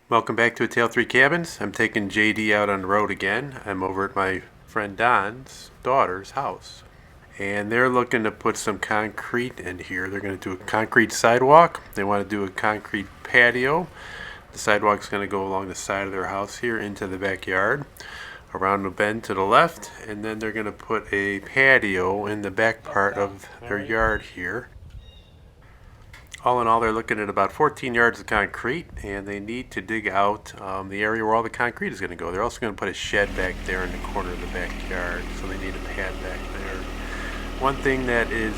Welcome back to A Tale 3 Cabins. I'm taking JD out on the road again. I'm over at my friend Don's daughter's house. And they're looking to put some concrete in here. They're going to do a concrete sidewalk. They want to do a concrete patio. The sidewalk's going to go along the side of their house here into the backyard, around the bend to the left, and then they're going to put a patio in the back part of their yard here. All in all, they're looking at about 14 yards of concrete, and they need to dig out the area where all the concrete is going to go. They're also going to put a shed back there in the corner of the backyard, so they need a pad back there. One thing that is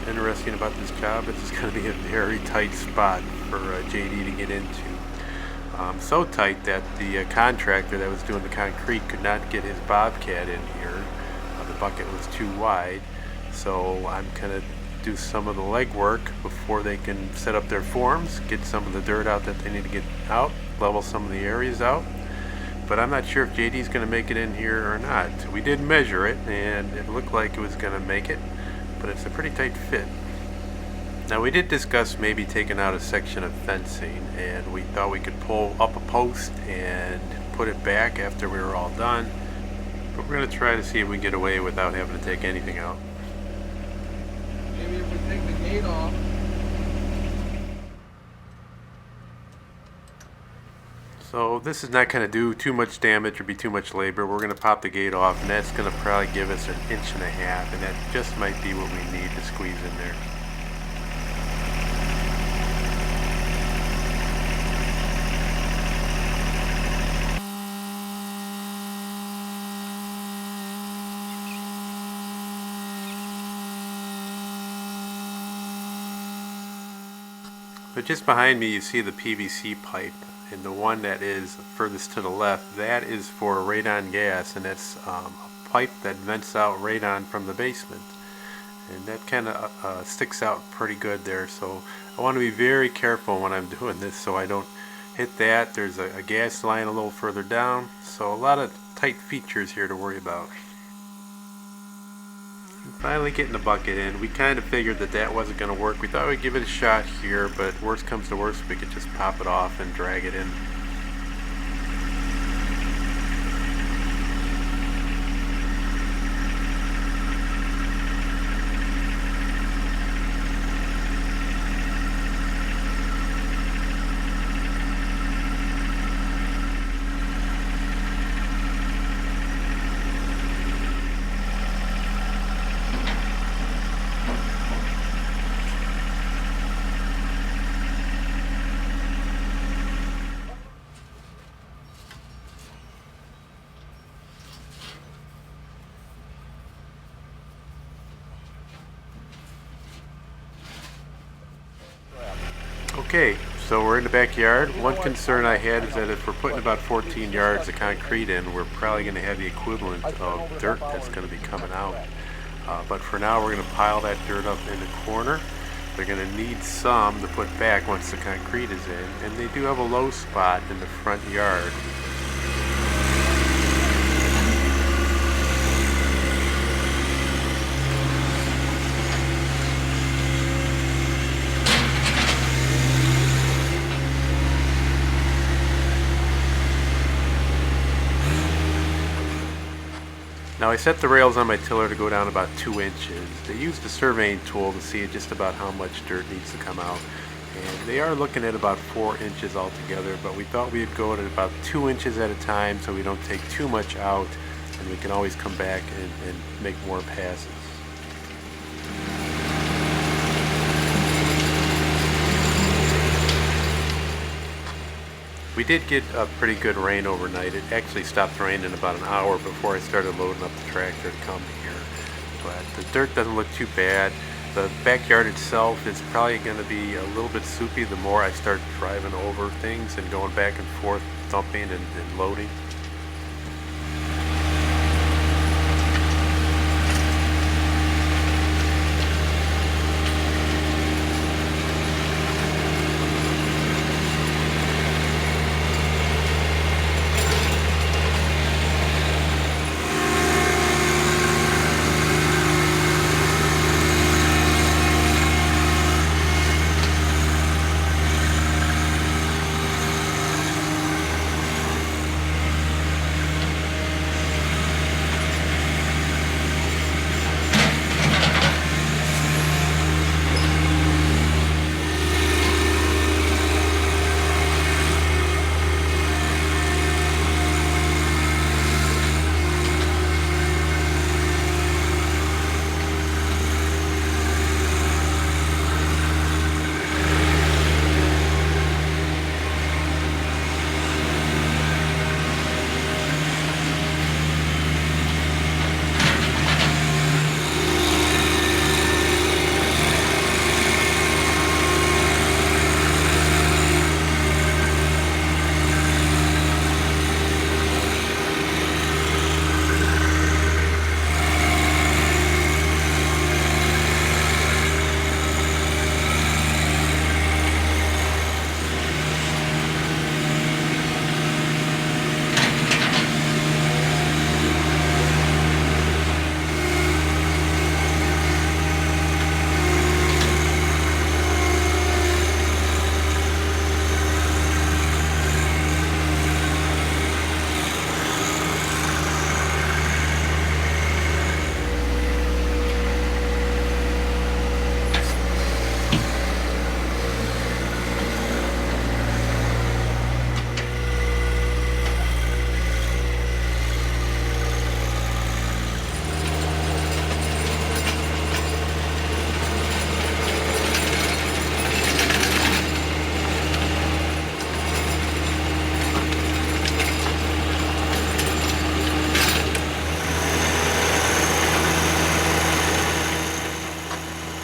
interesting about this job is it's going to be a very tight spot for JD to get into. So tight that the contractor that was doing the concrete could not get his Bobcat in here. The bucket was too wide, so I'm going to do some of the legwork before they can set up their forms, get some of the dirt out that they need to get out, level some of the areas out. But I'm not sure if JD's going to make it in here or not. We did measure it, and it looked like it was going to make it, but it's a pretty tight fit. Now, we did discuss maybe taking out a section of fencing, and we thought we could pull up a post and put it back after we were all done. But we're going to try to see if we can get away without having to take anything out. Maybe if we take the gate off. So this is not going to do too much damage or be too much labor. We're going to pop the gate off, and that's going to probably give us 1.5 inches, and that just might be what we need to squeeze in there. But just behind me you see the PVC pipe, and the one that is furthest to the left, that is for radon gas, and that's a pipe that vents out radon from the basement, and that kind of sticks out pretty good there. So I want to be very careful when I'm doing this so I don't hit that. There's a gas line a little further down, so a lot of tight features here to worry about. Finally getting the bucket in. We kind of figured that that wasn't going to work. We thought we'd give it a shot here, but worst comes to worst, we could just pop it off and drag it in. Okay, so we're in the backyard. One concern I had is that if we're putting about 14 yards of concrete in, we're probably going to have the equivalent of dirt that's going to be coming out. But for now, we're going to pile that dirt up in the corner. They're going to need some to put back once the concrete is in, and they do have a low spot in the front yard. Now I set the rails on my tiller to go down about 2 inches. They used a surveying tool to see just about how much dirt needs to come out. And they are looking at about 4 inches altogether, but we thought we'd go at about 2 inches at a time so we don't take too much out, and we can always come back and make more passes. We did get a pretty good rain overnight. It actually stopped raining about an hour before I started loading up the tractor to come here. But the dirt doesn't look too bad. The backyard itself is probably going to be a little bit soupy the more I start driving over things and going back and forth, thumping and loading.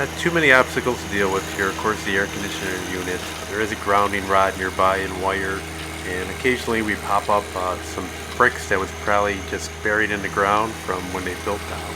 Not too many obstacles to deal with here. Of course, the air conditioner unit. There is a grounding rod nearby and wire, and occasionally we pop up some bricks that was probably just buried in the ground from when they built the house.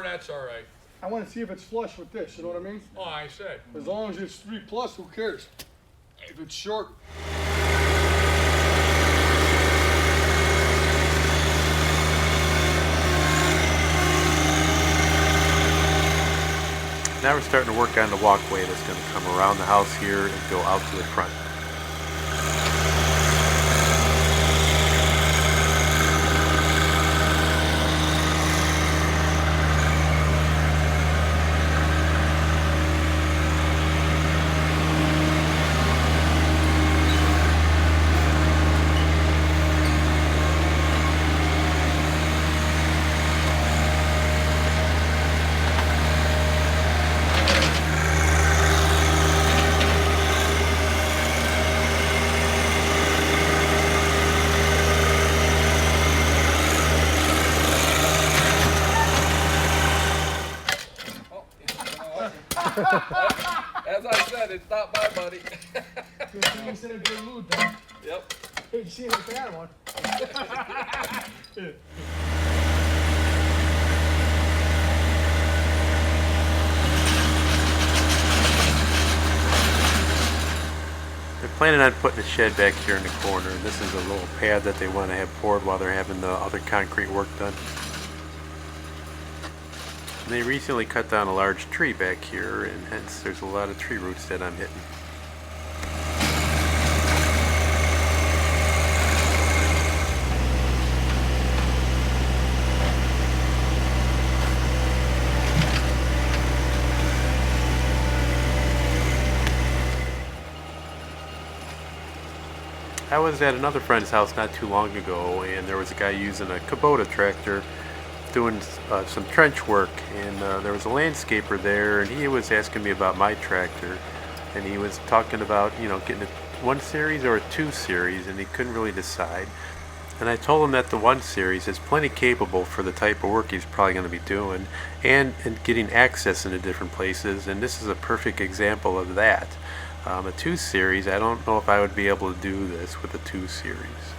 That's all right. I want to see if it's flush with this, you know what I mean? Oh, I said. As long as it's 3+, who cares? If it's short. Now we're starting to work on the walkway that's going to come around the house here and go out to the front. As I said, it's not my money. Good thing he's in a good mood, then. Yep. You see a bad one. They're planning on putting a shed back here in the corner, and this is a little pad that they want to have poured while they're having the other concrete work done. And they recently cut down a large tree back here, and hence there's a lot of tree roots that I'm hitting. I was at another friend's house not too long ago, and there was a guy using a Kubota tractor doing some trench work, and there was a landscaper there, and he was asking me about my tractor, and he was talking about, you know, getting a 1 series or a 2 series, and he couldn't really decide. And I told him that the 1 series is plenty capable for the type of work he's probably going to be doing, and getting access into different places, and this is a perfect example of that. A 2 series, I don't know if I would be able to do this with a 2 series.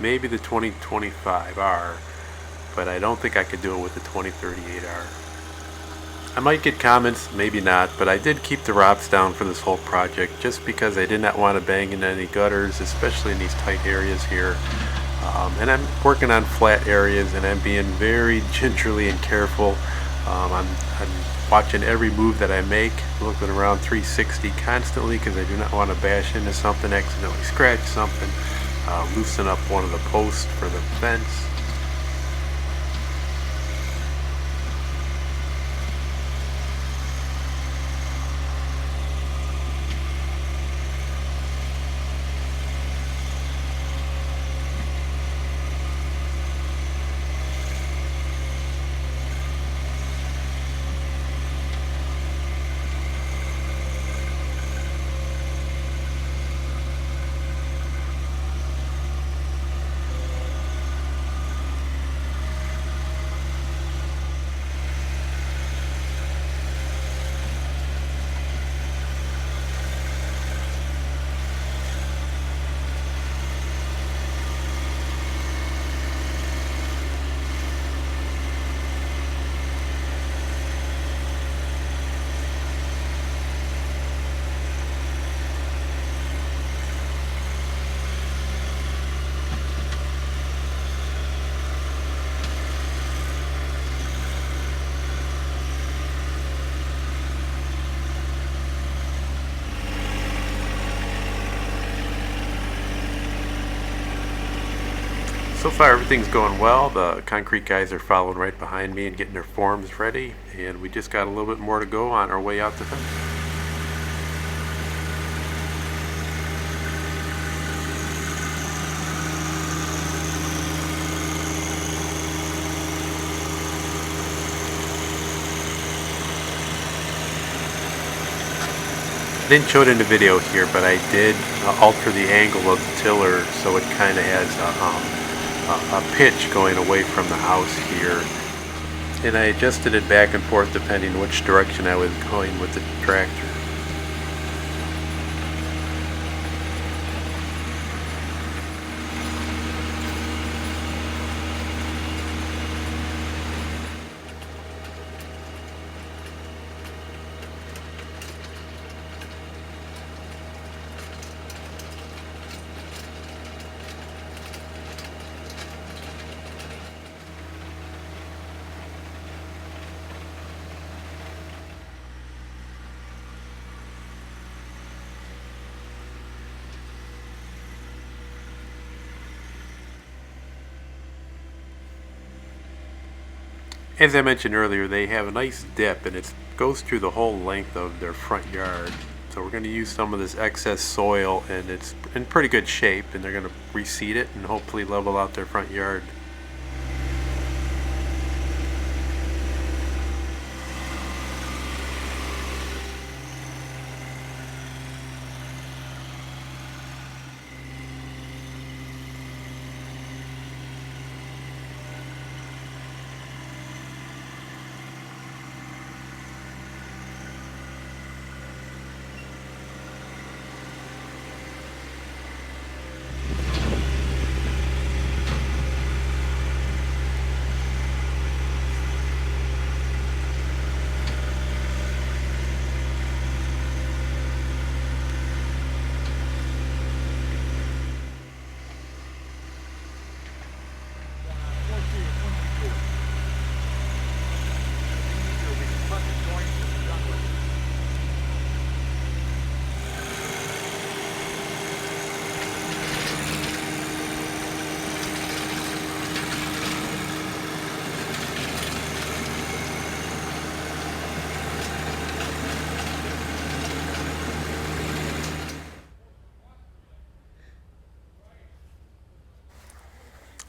Maybe the 2025R, but I don't think I could do it with the 2038R. I might get comments, maybe not, but I did keep the ROPS down for this whole project just because I did not want to bang into any gutters, especially in these tight areas here. And I'm working on flat areas, and I'm being very gingerly and careful. I'm watching every move that I make, looking around 360 constantly because I do not want to bash into something, accidentally scratch something, loosen up one of the posts for the fence. So far everything's going well. The concrete guys are following right behind me and getting their forms ready, and we just got a little bit more to go on our way out the fence. I didn't show it in the video here, but I did alter the angle of the tiller so it kind of has a pitch going away from the house here, and I adjusted it back and forth depending which direction I was going with the tractor. As I mentioned earlier, they have a nice dip, and it goes through the whole length of their front yard. So we're going to use some of this excess soil, and it's in pretty good shape, and they're going to reseed it and hopefully level out their front yard.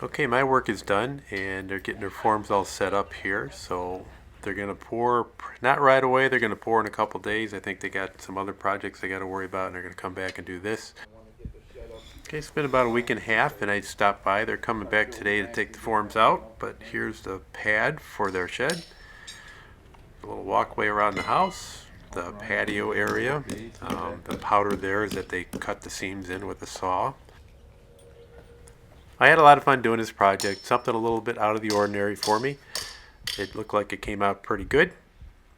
Okay, my work is done and they're getting their forms all set up here. So they're going to pour, not right away, they're going to pour in a couple days. I think they got some other projects they got to worry about and they're going to come back and do this. Okay, it's been about a week and a half and I stopped by. They're coming back today to take the forms out, but here's the pad for their shed. A little walkway around the house, the patio area. The powder there is that they cut the seams in with a saw. I had a lot of fun doing this project, something a little bit out of the ordinary for me. It looked like it came out pretty good.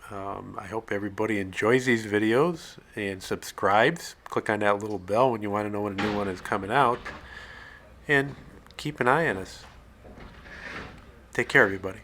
I hope everybody enjoys these videos and subscribes. Click on that little bell when you want to know when a new one is coming out. And keep an eye on us. Take care, everybody.